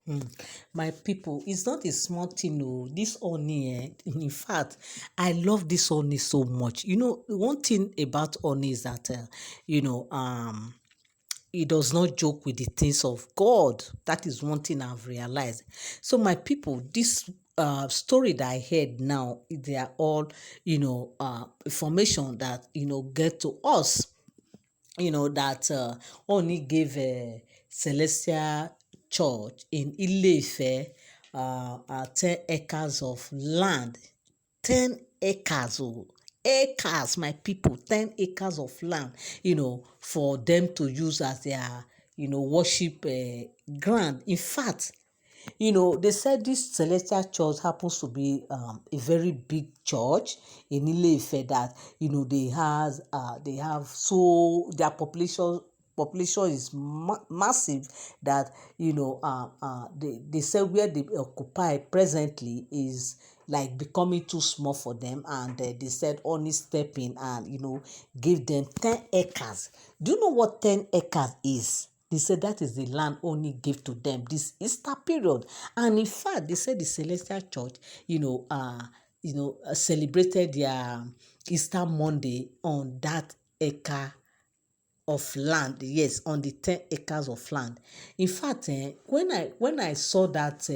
Mm. My people, it's not a small thing. No, this Oni, in fact, I love this Oni so much. One thing about Oni is that, he does not joke with the things of God. That is one thing I've realized. So, my people, this story that I heard now, they are all, information that, get to us, that Oni gave a celestial church in Ile Ife 10 acres of land. 10 acres, acres, my people, 10 acres of land, for them to use as their, worship ground. In fact, they said this celestial church happens to be a very big church in Ile Ife that they have so their population is massive that they said where they occupy presently is like becoming too small for them, and they said only step in and give them 10 acres. Do you know what 10 acres is? They said that is the land only gave to them this Easter period. And in fact, they said the Celestial Church, celebrated their Easter Monday on that acre of land. Yes, on the 10 acres of land. In fact, when I saw that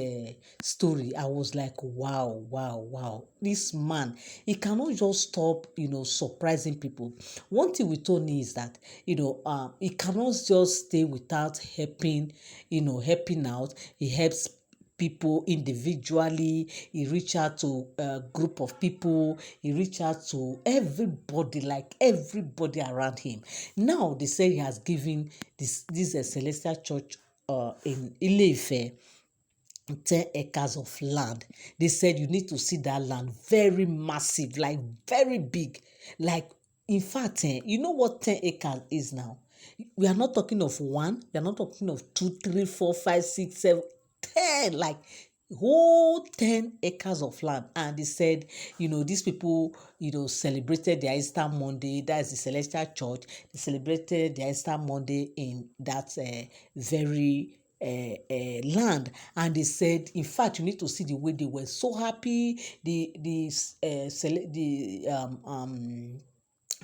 story, I was like, wow, wow, wow. This man, he cannot just stop, surprising people. One thing with Tony is that, he cannot just stay without helping out. He helps people individually. He reach out to a group of people. He reach out to everybody, like everybody around him. Now they say he has given this celestial church in Ile Ife 10 acres of land. They said you need to see that land, very massive, like very big. Like, in fact, you know what 10 acres is now? We are not talking of one, we are not talking of two, three, four, five, six, seven, 10, like whole 10 acres of land. And they said, these people, celebrated their Easter Monday. That is the Celestial Church. They celebrated their Easter Monday in that very land. And they said, in fact, you need to see the way they were so happy.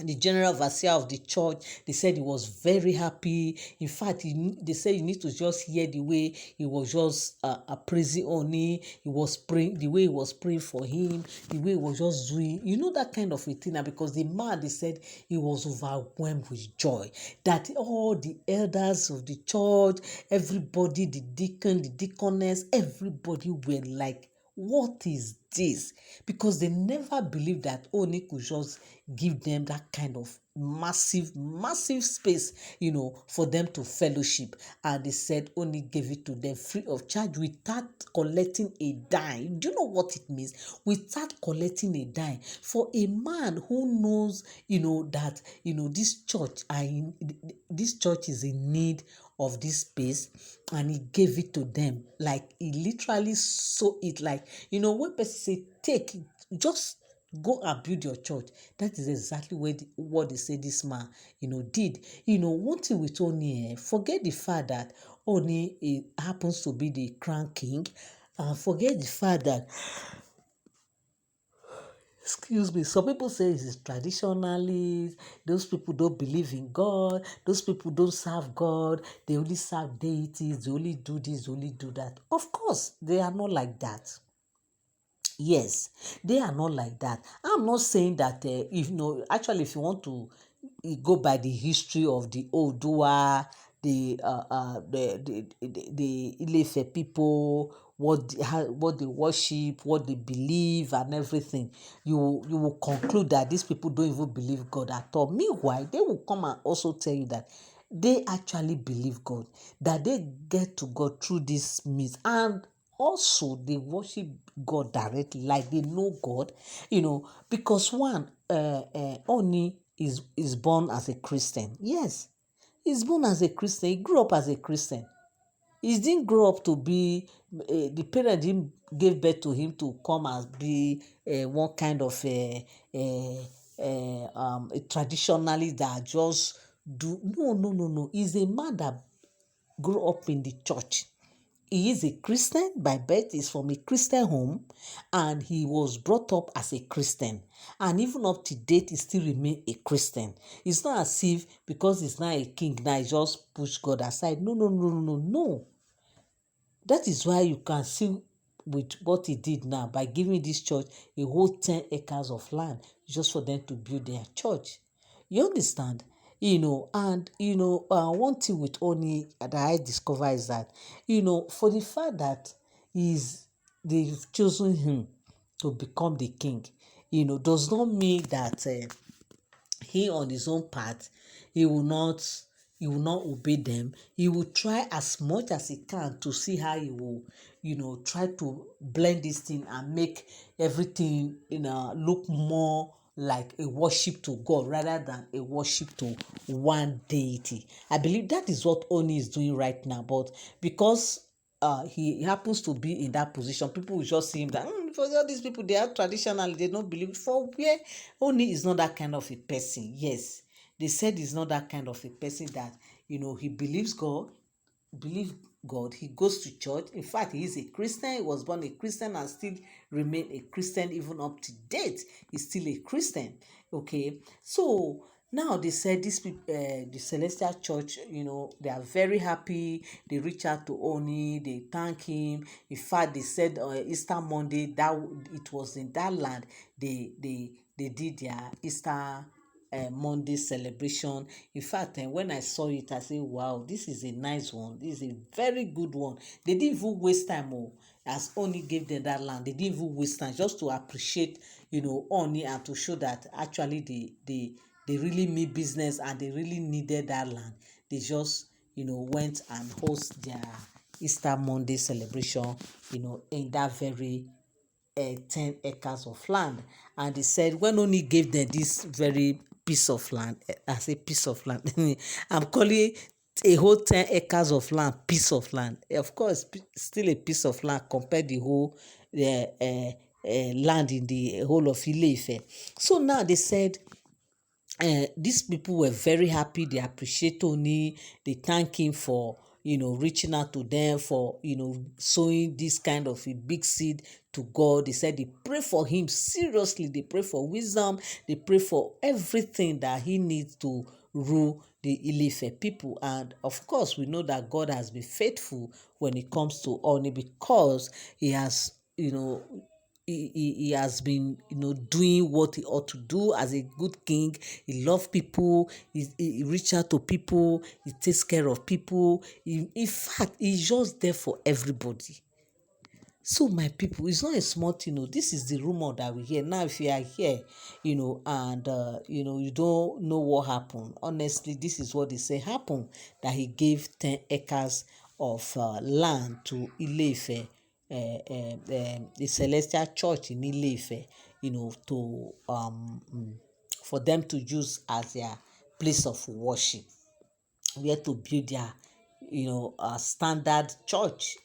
The general overseer of the church, they said he was very happy. In fact, they said you need to just hear the way he was just praising Oni. He was praying, the way he was praying for him, the way he was just doing, that kind of a thing. Because the man, they said he was overwhelmed with joy that all the elders of the church, everybody, the deacon, the deaconess, everybody were like, what is this? Because they never believed that Oni could just give them that kind of massive space, for them to fellowship. And they said Oni gave it to them free of charge without collecting a dime. Do you know what it means? Without collecting a dime. For a man who knows, that, this church is in need of this space, and he gave it to them. Like, he literally saw it, like, when person say take it, just go and build your church. That is exactly what they say this man did. One thing with Oni, forget the fact that Oni happens to be the crown king, and forget the fact that, excuse me, some people say it's traditionalist. Those people don't believe in God. Those people don't serve God. They only serve deities. They only do this, they only do that. Of course, they are not like that. Yes, they are not like that. I'm not saying that, actually, if you want to go by the history of the Oodua, the Ile Ife people, what they worship, what they believe, and everything, you will conclude that these people don't even believe God at all. Meanwhile, they will come and also tell you that they actually believe God, that they get to God through this means, and also they worship God directly, like they know God, because one, Oni is born as a Christian. Yes, he's born as a Christian. He grew up as a Christian. He didn't grow up to be, the parent didn't give birth to him to come and be one kind of a traditionalist that just do. No, no, no, no. He's a man that grew up in the church. he is a Christian by birth, he's from a Christian home, and he was brought up as a Christian. And even up to date, he still remain a Christian. It's not as if because he's not a king now, he just push God aside. No, no, no, no, no, no. That is why you can see with what he did now by giving this church a whole 10 acres of land just for them to build their church. You understand? And one thing with Oni that I discover is that, for the fact that they've chosen him to become the king, does not mean that he on his own part, he will not obey them. He will try as much as he can to see how he will try to blend this thing and make everything look more like a worship to God rather than a worship to one deity. I believe that is what Oni is doing right now, but because he happens to be in that position, people will just see him that for all these people, they are traditional, they don't believe. For where Oni is not that kind of a person. Yes, they said he's not that kind of a person that he believes God, he goes to church. In fact, he is a Christian. He was born a Christian and still remain a Christian even up to date. He's still a Christian. Okay, so now they said this the Celestial Church, they are very happy. They reach out to Oni, they thank him. In fact, they said Easter Monday that it was in that land they did their Easter Monday celebration. In fact, when I saw it, I said, wow, this is a nice one. This is a very good one. They didn't even waste time. As Oni gave them that land, they didn't even waste time just to appreciate, Oni, and to show that actually they really mean business and they really needed that land. They just, went and host their Easter Monday celebration, in that very 10 acres of land. And they said when Oni gave them this very piece of land, I say piece of land, I'm calling a whole 10 acres of land piece of land. Of course, still a piece of land compared the whole land in the whole of Ile Ife. So now they said these people were very happy. They appreciate Tony. They thank him for reaching out to them, for sowing this kind of a big seed to God. They said they pray for him seriously. They pray for wisdom. They pray for everything that he needs to rule the Ile Ife people. And of course, we know that God has been faithful when it comes to Oni, because he has he has been doing what he ought to do as a good king. He loves people. He reach out to people. He takes care of people. In fact, he's just there for everybody. So my people, it's not a small thing. This is the rumor that we hear now. If you are here, and you don't know what happened, honestly, this is what they say happened, that he gave 10 acres of land to Ile Ife, the Celestial Church in Ile Ife, to for them to use as their place of worship, where to build their standard church,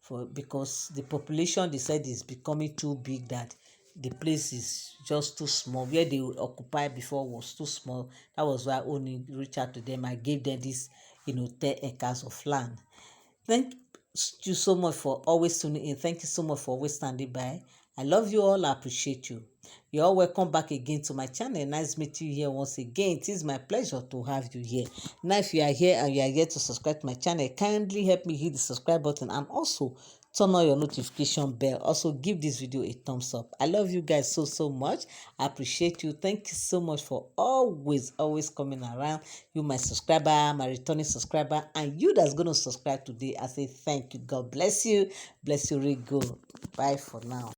for because the population, they said, is becoming too big, that the place is just too small. Where they would occupy before was too small. That was why I only reached out to them. I gave them this 10 acres of land. Thank you so much for always tuning in. Thank you so much for always standing by. I love you all. I appreciate you. You're all welcome back again to my channel. Nice meeting you here once again. It is my pleasure to have you here. Now, if you are here and you are yet to subscribe to my channel, kindly help me hit the subscribe button and also turn on your notification bell. Also, give this video a thumbs up. I love you guys so much. I appreciate you. Thank you so much for always coming around. You, my subscriber, my returning subscriber, and you that's going to subscribe today. I say thank you. God bless you. Bless you really good. Bye for now.